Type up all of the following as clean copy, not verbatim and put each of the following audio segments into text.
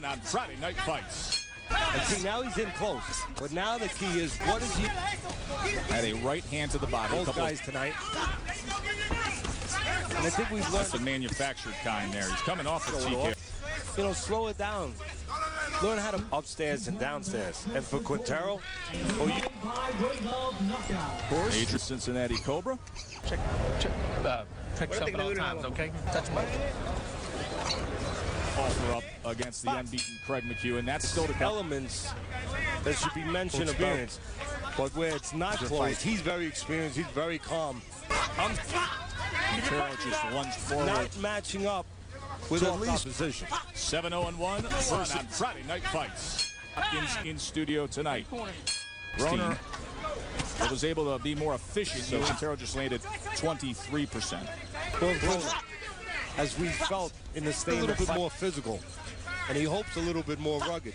on Friday Night Fights. And see, now he's in close. But now the key is, what is he? Had a right hand to the body. Both guys tonight. And I think we've learned the manufactured kind there. He's coming off the TK. You know, slow it down. Learn how to upstairs and downstairs. And for Quintero, of course, Adrien Cincinnati Cobra. Check something at all times, okay? Touch my Offer up against the unbeaten Craig McEwen. That's still the elements that should be mentioned about. But where it's not close, he's very experienced, he's very calm. Quintero just lunged forward. Not matching up with at least position. 7-0-1 on Friday Night Fights. Hopkins in studio tonight. Broner was able to be more efficient, so Quintero just landed 23%. As we felt in the state, a little bit more physical, and he hopes a little bit more rugged.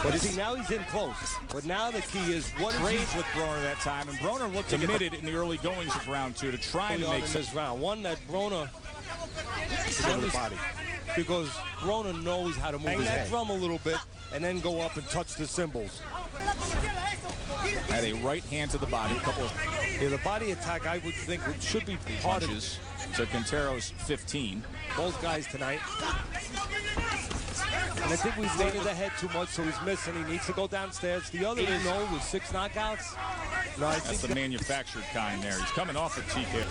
But see, now he's in close. But now the key is, what is he with Broner that time, and Broner looked committed in the early goings of round 2 to try to make this round. One that Broner the body, because Broner knows how to move his head. Drum a little bit, and then go up and touch the cymbals. Had a right hand to the body. Yeah, the body attack, I would think, should be punches to Quintero's 15. Both guys tonight. And I think we've weighted the head too much, so he's missing. He needs to go downstairs. The other is, with 6 knockouts. No, I think that's the manufactured kind there. He's coming off a TK.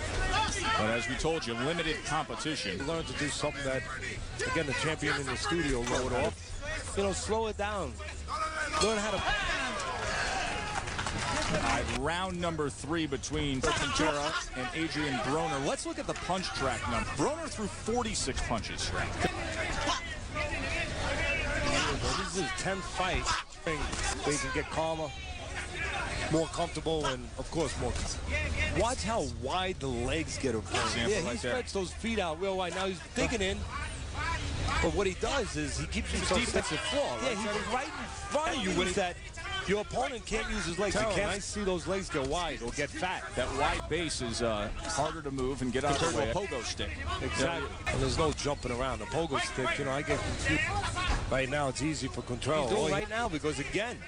But as we told you, limited competition. He learned to do something that, again, the champion in the studio wrote off. You know, slow it down. Learn how to... Round number 3 between Quintero and Adrien Broner. Let's look at the punch track number. Broner threw 46 punches. This is his 10th fight. They can get calmer, more comfortable, and of course more comfortable. Watch how wide the legs get of Broner. Yeah, he spreads those feet out real wide. Now he's digging in. But what he does is he keeps his defensive floor. Right? Yeah, he's right in front of you with that. Your opponent can't use his legs. I see those legs get wide or get fat. That wide base is harder to move and get out of the way. A pogo stick. Exactly. And there's no jumping around. The pogo stick, you know, I get confused. Right now, it's easy for Quintero. He's doing right now because, again,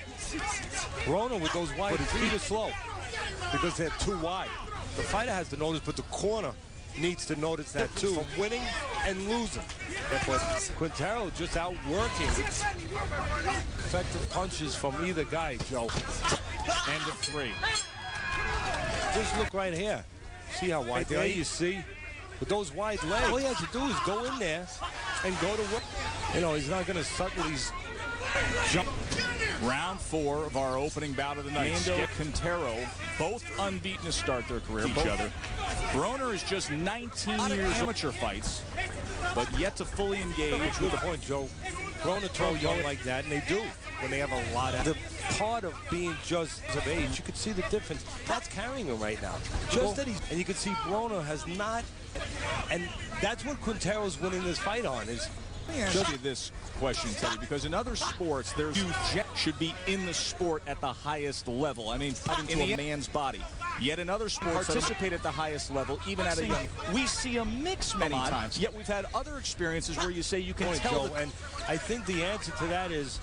Broner with those wide feet are slow because they're too wide. The fighter has to notice, but the corner needs to notice that too. From winning and losing. But Quintero just outworking effective punches from either guy, Joe. End of 3. Just look right here. See how wide there you see? With those wide legs, all he has to do is go in there and go to work. You know, he's not going to suddenly jump. Round 4 of our opening bout of the night. Fernando Quintero, both unbeaten to start their career. Each other. Broner is just 19 years amateur fights, but yet to fully engage. Good point, Joe. Broner throw young like that, and they do when they have a lot of. The part of being just of age, you can see the difference. That's carrying him right now. Just that and you can see Broner has not, and that's what Quintero's winning this fight on is. Let me ask you this question, Teddy, because in other sports, there's should be in the sport at the highest level. I mean, into a man's body. Yet in other sports, participate at the highest level, even at a young. We see a mix many times. Yet we've had other experiences where you say you can tell. And I think the answer to that is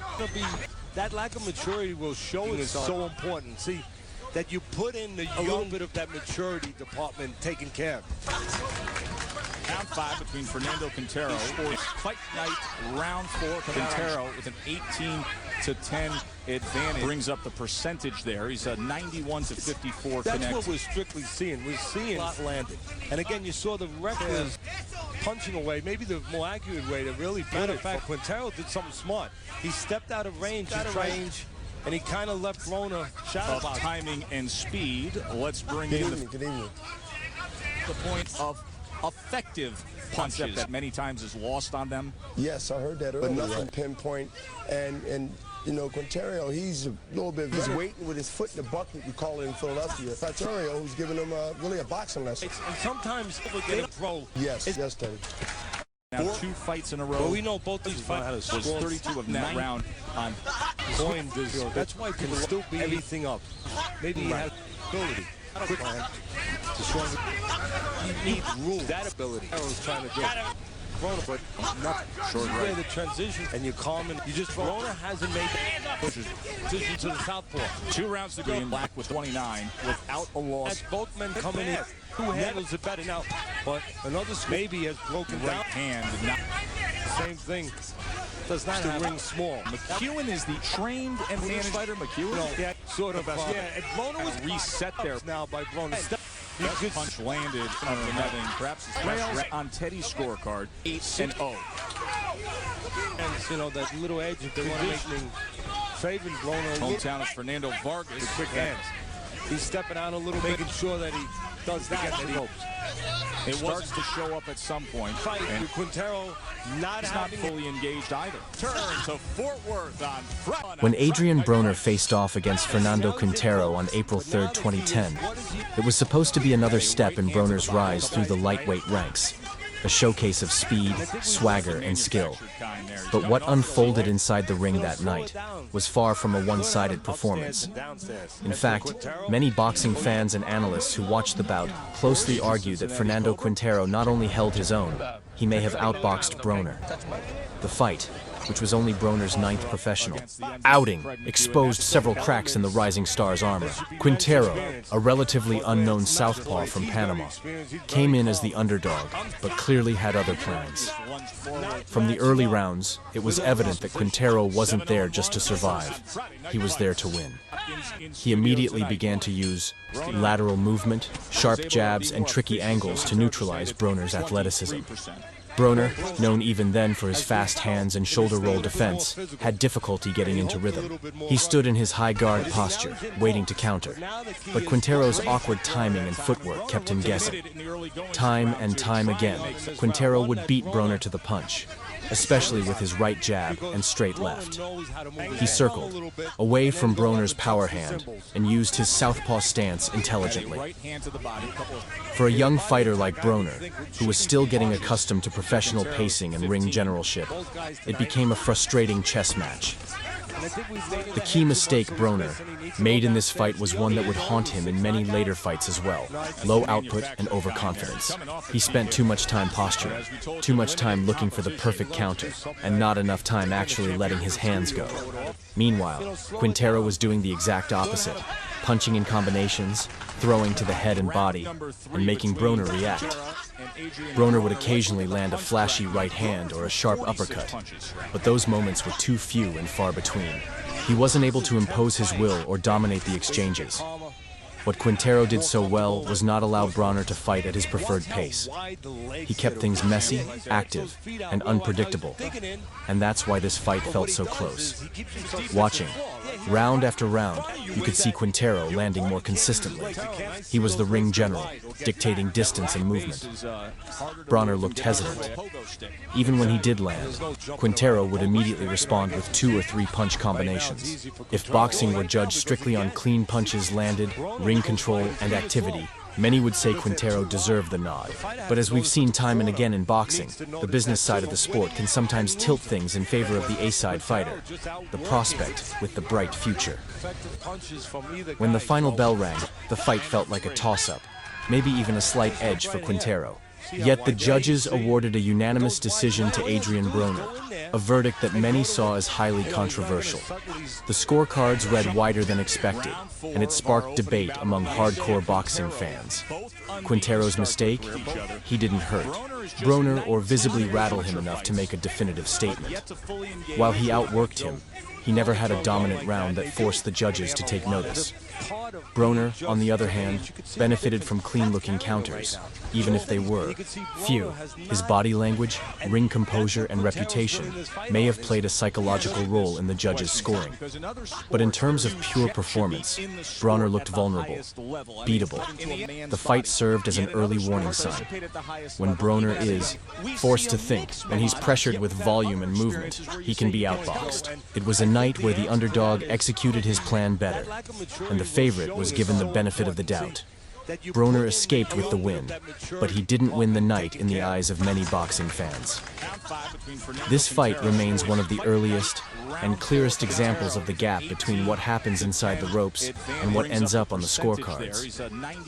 that lack of maturity will show is so important. See, that you put in a little bit of that maturity department taken care of. Round 5 between Fernando Quintero. Fight night, round 4. Quintero with an 18-10 advantage. Brings up the percentage there. He's a 91-54 That's connect. what we're strictly seeing. We're seeing a lot landed. And again, you saw the referee punching away, maybe the more accurate way to really. Matter of fact, Quintero did something smart. He stepped out of range. And he kind of left Broner shadow box. Timing and speed. Let's bring in the point of effective punches that many times is lost on them. Yes, I heard that earlier. But nothing pinpoint. And you know, Quintero, he's a little bit, he's waiting with his foot in the bucket, we call it in Philadelphia. Quintero, who's giving him really a boxing lesson. And sometimes they don't throw. Yes, Teddy. Now 2 fights in a row. Well, we know both these fights was 32 of 9 round on point. That's why people still beat everything up. Maybe he has ability. Quick plan. You need room. That ability. I was trying to do. Broner, but not Short where right. the transition, and you calm and you just Broner hasn't made the transition to the southpaw. 2 rounds to go. In black with 29 without a loss. That's both men coming in. Who handles it better now? But another maybe has broken Right down. hand. Not Same thing. Does not have ring small. McEwen is the trained and managed fighter. McEwen. No, yeah, sort of. Yeah, and Broner was reset there. now by Broner. Best punch landed under the netting. Perhaps trails on Teddy's scorecard 8-0. And you know that little edge if they want to make things favoring Broner. Hometown is Fernando Vargas. Quick hands. He's stepping out a little, making sure that he does that. That he hopes. It starts to show up at some point. Fight And with Quintero not he's not having fully engaged either. Turn to Fort Worth on Friday. When Adrien Broner faced off against Fernando Quintero on April 3, 2010, it was supposed to be another step in Broner's rise through the lightweight ranks, a showcase of speed, swagger, and skill. But what unfolded inside the ring that night was far from a one-sided performance. In fact, many boxing fans and analysts who watched the bout closely argue that Fernando Quintero not only held his own, he may have outboxed Broner. The fight, which was only Broner's 9th professional outing, exposed several cracks in the rising star's armor. Quintero, a relatively unknown southpaw from Panama, came in as the underdog, but clearly had other plans. From the early rounds, it was evident that Quintero wasn't there just to survive. He was there to win. He immediately began to use lateral movement, sharp jabs, and tricky angles to neutralize Broner's athleticism. Broner, known even then for his fast hands and shoulder roll defense, had difficulty getting into rhythm. He stood in his high guard posture, waiting to counter. But Quintero's awkward timing and footwork kept him guessing. Time and time again, Quintero would beat Broner to the punch, especially with his right jab and straight left. He circled, away from Broner's power hand, and used his southpaw stance intelligently. For a young fighter like Broner, who was still getting accustomed to professional pacing and ring generalship, it became a frustrating chess match. The key mistake Broner made in this fight was one that would haunt him in many later fights as well: low output and overconfidence. He spent too much time posturing, too much time looking for the perfect counter, and not enough time actually letting his hands go. Meanwhile, Quintero was doing the exact opposite, punching in combinations, throwing to the head and body, and making Broner react. Broner would occasionally land a flashy right hand or a sharp uppercut, but those moments were too few and far between. He wasn't able to impose his will or dominate the exchanges. What Quintero did so well was not allow Broner to fight at his preferred pace. He kept things messy, active, and unpredictable, and that's why this fight felt so close. Watching, round after round, you could see Quintero landing more consistently. He was the ring general, dictating distance and movement. Broner looked hesitant. Even when he did land, Quintero would immediately respond with 2 or 3 punch combinations. If boxing were judged strictly on clean punches landed, ring control, and activity, many would say Quintero deserved the nod. But as we've seen time and again in boxing, the business side of the sport can sometimes tilt things in favor of the A-side fighter, the prospect with the bright future. When the final bell rang, the fight felt like a toss-up, maybe even a slight edge for Quintero. Yet the judges awarded a unanimous decision to Adrien Broner, a verdict that many saw as highly controversial. The scorecards read wider than expected, and it sparked debate among hardcore boxing fans. Quintero's mistake? He didn't hurt Broner or visibly rattle him enough to make a definitive statement. While he outworked him, he never had a dominant round that forced the judges to take notice. Broner, on the other hand, benefited from clean-looking counters, even if they were few. His body language, ring composure, and reputation may have played a psychological role in the judges' scoring. But in terms of pure performance, Broner looked vulnerable, beatable. The fight served as an early warning sign. When Broner is forced to think, and he's pressured with volume and movement, he can be outboxed. It was a night where the underdog executed his plan better, and the favorite was given the benefit of the doubt. Broner escaped with the win, but he didn't win the night in the eyes of many boxing fans. This fight remains one of the earliest and clearest examples of the gap between what happens inside the ropes and what ends up on the scorecards.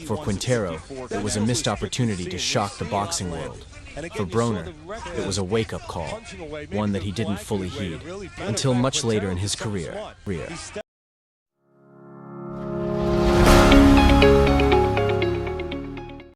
For Quintero, it was a missed opportunity to shock the boxing world. For Broner, it was a wake-up call, one that he didn't fully heed, until much later in his career.